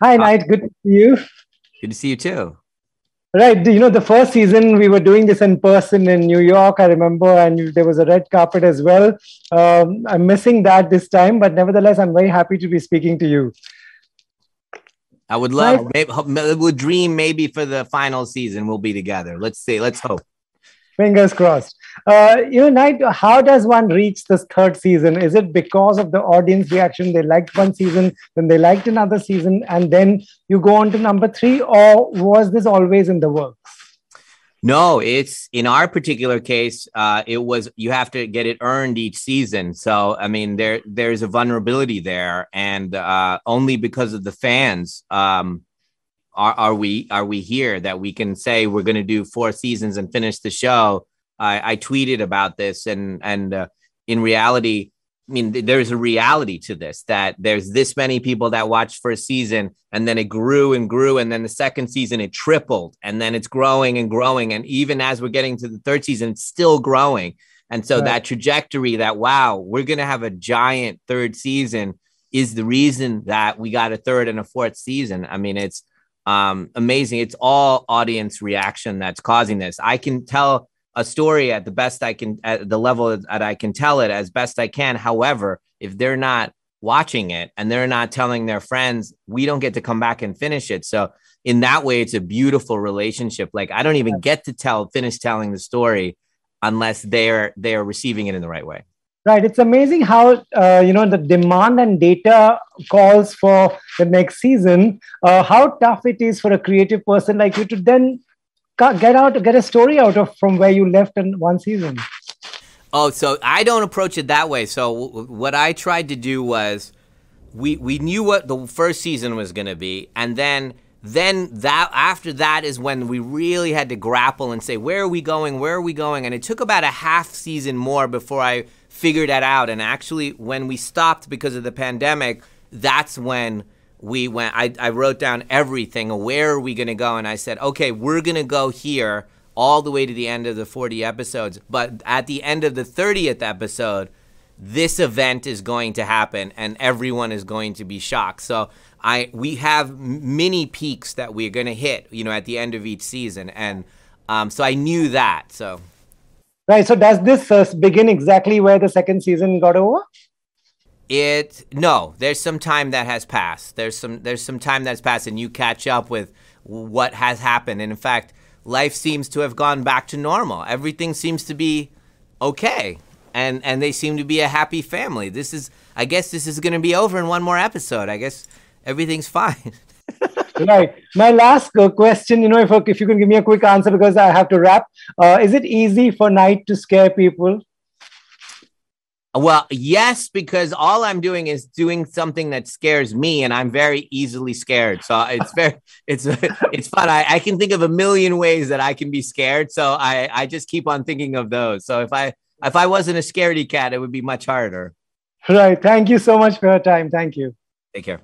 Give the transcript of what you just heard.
Hi, Uh, Knight. Good to see you. Good to see you too. Right. The first season we were doing this in person in New York, I remember, and there was a red carpet as well. I'm missing that this time, but nevertheless, I'm very happy to be speaking to you. I would Knight, love, maybe, we'll dream maybe for the final season we'll be together. Let's see. Let's hope. fingers crossed. Knight, how does one reach this third season? Is it because of the audience reaction? They liked one season, then they liked another season, and then you go on to number three, or was this always in the works? No, it's in our particular case. It was you have to get it earned each season. So I mean, there's a vulnerability there, and only because of the fans are we here that we can say we're going to do 4 seasons and finish the show. I tweeted about this, and in reality, I mean, there's a reality to this that there's this many people that watched for a season, and then it grew and grew, and then the second season it tripled, and then it's growing and growing, and even as we're getting to the third season, it's still growing. And so Right. that trajectory, that wow, we're going to have a giant third season, is the reason that we got a third and a fourth season. I mean, it's amazing. It's all audience reaction that's causing this. I can tell a story at the best I can, at the level that I can tell it as best I can. However, if they're not watching it and they're not telling their friends, we don't get to come back and finish it. So in that way, it's a beautiful relationship. Like I don't even get to finish telling the story unless they're receiving it in the right way. Right. It's amazing how the demand and data calls for the next season. How tough it is for a creative person like you to then get a story out of from where you left in one season. Oh, so I don't approach it that way. So what I tried to do was we knew what the first season was going to be, and then that after that is when we really had to grapple and say, where are we going, and it took about a half season more before I figured that out. And actually when we stopped because of the pandemic, that's when we went, I wrote down everything, where are we going to go, and I said, okay, we're going to go here all the way to the end of the 40 episodes, but at the end of the 30th episode, this event is going to happen and everyone is going to be shocked. So we have mini peaks that we're going to hit, at the end of each season. And so I knew that. So Right. So does this begin exactly where the second season got over? No, there's some time that has passed. There's some time that's passed, and you catch up with what has happened. And in fact, life seems to have gone back to normal. Everything seems to be okay. And they seem to be a happy family. I guess this is going to be over in one more episode. I guess everything's fine. Right. My last question, if you can give me a quick answer because I have to wrap. Is it easy for Night to scare people? Well, yes, because all I'm doing is doing something that scares me, and I'm very easily scared. So it's fun. I can think of a million ways that I can be scared. So I just keep on thinking of those. So if I wasn't a scaredy cat, it would be much harder. Right. Thank you so much for your time. Thank you. Take care.